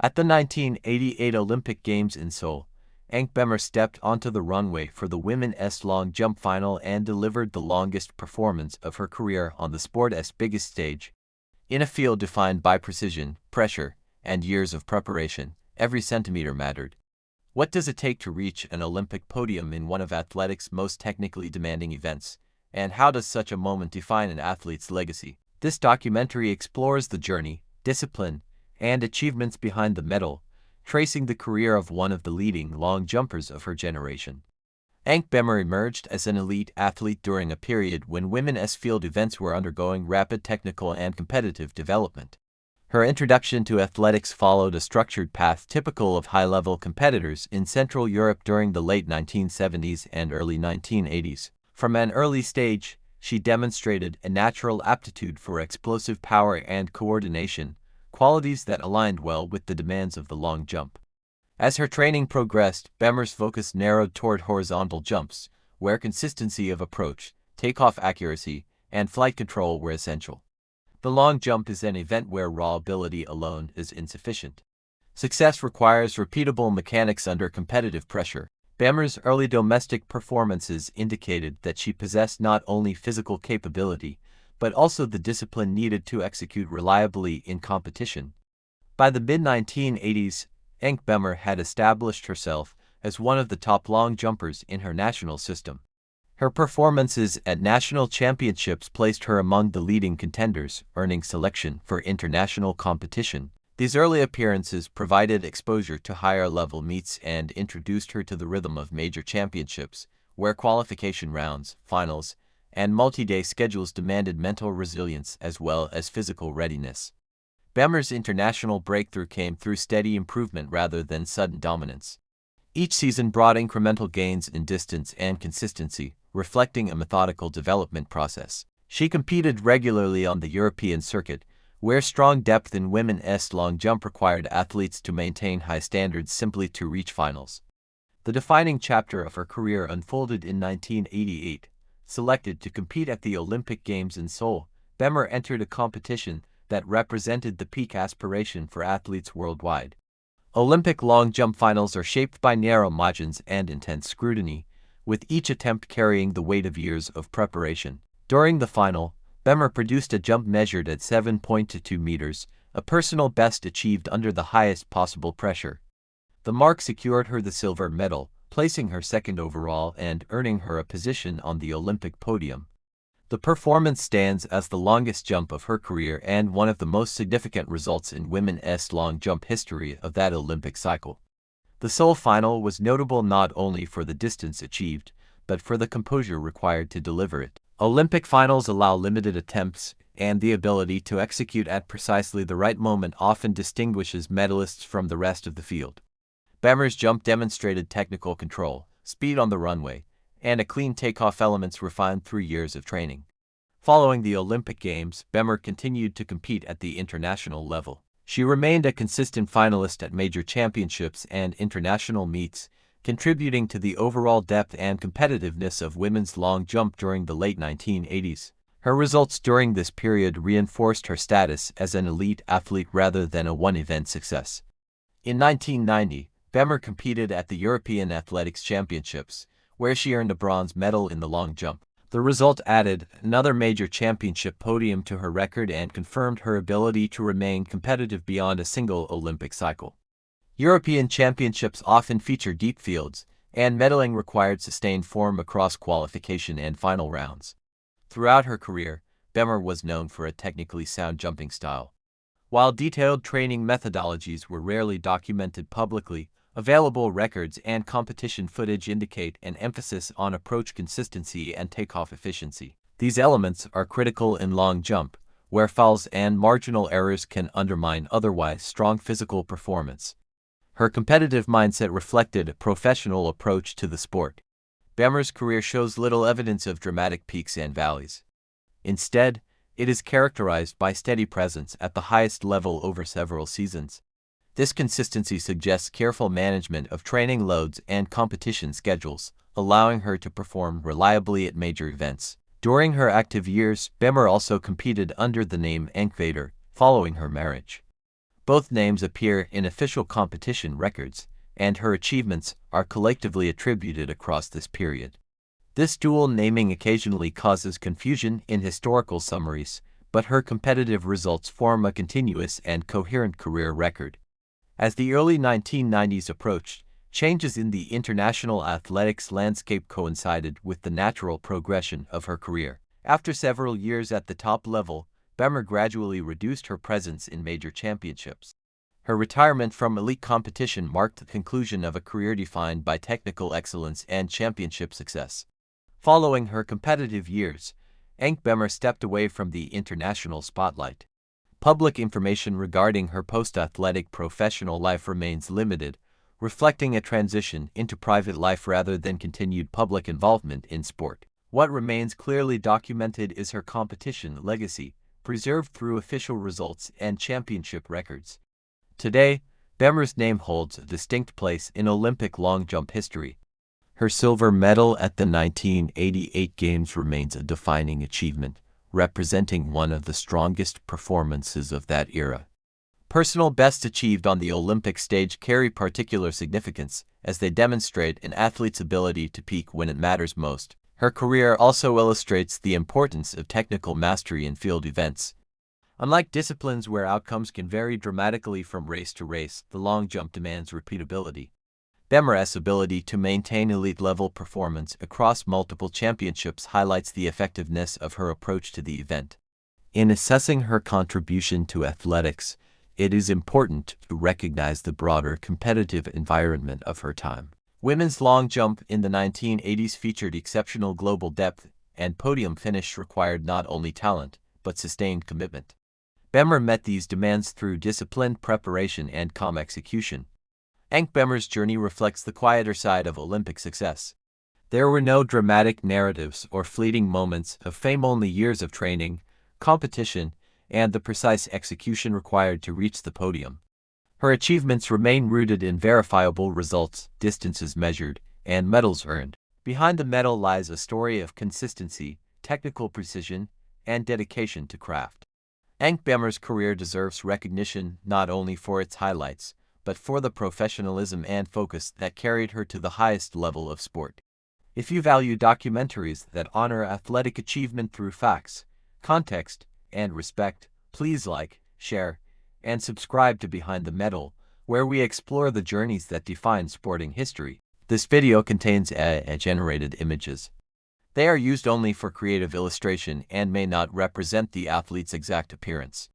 At the 1988 Olympic Games in Seoul, Anke Behmer stepped onto the runway for the women's long jump final and delivered the longest performance of her career on the sport's biggest stage. In a field defined by precision, pressure, and years of preparation, every centimeter mattered. What does it take to reach an Olympic podium in one of athletics' most technically demanding events, and how does such a moment define an athlete's legacy? This documentary explores the journey, discipline, and achievements behind the medal, tracing the career of one of the leading long jumpers of her generation. Anke Behmer emerged as an elite athlete during a period when women's field events were undergoing rapid technical and competitive development. Her introduction to athletics followed a structured path typical of high-level competitors in Central Europe during the late 1970s and early 1980s. From an early stage, she demonstrated a natural aptitude for explosive power and coordination, qualities that aligned well with the demands of the long jump. As her training progressed, Behmer's focus narrowed toward horizontal jumps, where consistency of approach, takeoff accuracy, and flight control were essential. The long jump is an event where raw ability alone is insufficient. Success requires repeatable mechanics under competitive pressure. Behmer's early domestic performances indicated that she possessed not only physical capability, but also the discipline needed to execute reliably in competition. By the mid-1980s, Anke Behmer had established herself as one of the top long jumpers in her national system. Her performances at national championships placed her among the leading contenders, earning selection for international competition. These early appearances provided exposure to higher-level meets and introduced her to the rhythm of major championships, where qualification rounds, finals, and multi-day schedules demanded mental resilience as well as physical readiness. Behmer's international breakthrough came through steady improvement rather than sudden dominance. Each season brought incremental gains in distance and consistency, reflecting a methodical development process. She competed regularly on the European circuit, where strong depth in women's long jump required athletes to maintain high standards simply to reach finals. The defining chapter of her career unfolded in 1988. Selected to compete at the Olympic Games in Seoul, Behmer entered a competition that represented the peak aspiration for athletes worldwide. Olympic long jump finals are shaped by narrow margins and intense scrutiny, with each attempt carrying the weight of years of preparation. During the final, Behmer produced a jump measured at 7.22 meters, a personal best achieved under the highest possible pressure. The mark secured her the silver medal, placing her second overall and earning her a position on the Olympic podium. The performance stands as the longest jump of her career and one of the most significant results in women's long jump history of that Olympic cycle. The Seoul final was notable not only for the distance achieved, but for the composure required to deliver it. Olympic finals allow limited attempts, and the ability to execute at precisely the right moment often distinguishes medalists from the rest of the field. Behmer's jump demonstrated technical control, speed on the runway, and a clean takeoff elements refined through years of training. Following the Olympic Games, Behmer continued to compete at the international level. She remained a consistent finalist at major championships and international meets, contributing to the overall depth and competitiveness of women's long jump during the late 1980s. Her results during this period reinforced her status as an elite athlete rather than a one-event success. In 1990, Behmer competed at the European Athletics Championships, where she earned a bronze medal in the long jump. The result added another major championship podium to her record and confirmed her ability to remain competitive beyond a single Olympic cycle. European championships often feature deep fields, and medaling required sustained form across qualification and final rounds. Throughout her career, Behmer was known for a technically sound jumping style. While detailed training methodologies were rarely documented publicly, available records and competition footage indicate an emphasis on approach consistency and takeoff efficiency. These elements are critical in long jump, where fouls and marginal errors can undermine otherwise strong physical performance. Her competitive mindset reflected a professional approach to the sport. Behmer's career shows little evidence of dramatic peaks and valleys. Instead, it is characterized by steady presence at the highest level over several seasons. This consistency suggests careful management of training loads and competition schedules, allowing her to perform reliably at major events. During her active years, Behmer also competed under the name Anke Vater, following her marriage. Both names appear in official competition records, and her achievements are collectively attributed across this period. This dual naming occasionally causes confusion in historical summaries, but her competitive results form a continuous and coherent career record. As the early 1990s approached, changes in the international athletics landscape coincided with the natural progression of her career. After several years at the top level, Behmer gradually reduced her presence in major championships. Her retirement from elite competition marked the conclusion of a career defined by technical excellence and championship success. Following her competitive years, Anke Behmer stepped away from the international spotlight. Public information regarding her post-athletic professional life remains limited, reflecting a transition into private life rather than continued public involvement in sport. What remains clearly documented is her competition legacy, preserved through official results and championship records. Today, Behmer's name holds a distinct place in Olympic long jump history. Her silver medal at the 1988 Games remains a defining achievement, representing one of the strongest performances of that era. Personal bests achieved on the Olympic stage carry particular significance, as they demonstrate an athlete's ability to peak when it matters most. Her career also illustrates the importance of technical mastery in field events. Unlike disciplines where outcomes can vary dramatically from race to race, the long jump demands repeatability. Behmer's ability to maintain elite-level performance across multiple championships highlights the effectiveness of her approach to the event. In assessing her contribution to athletics, it is important to recognize the broader competitive environment of her time. Women's long jump in the 1980s featured exceptional global depth, and podium finish required not only talent, but sustained commitment. Behmer met these demands through disciplined preparation and calm execution. Anke Behmer's journey reflects the quieter side of Olympic success. There were no dramatic narratives or fleeting moments of fame, only years of training, competition, and the precise execution required to reach the podium. Her achievements remain rooted in verifiable results, distances measured, and medals earned. Behind the medal lies a story of consistency, technical precision, and dedication to craft. Anke Behmer's career deserves recognition not only for its highlights, but for the professionalism and focus that carried her to the highest level of sport. If you value documentaries that honor athletic achievement through facts, context, and respect, please like, share, and subscribe to Behind the Medal, where we explore the journeys that define sporting history. This video contains AI-generated images. They are used only for creative illustration and may not represent the athlete's exact appearance.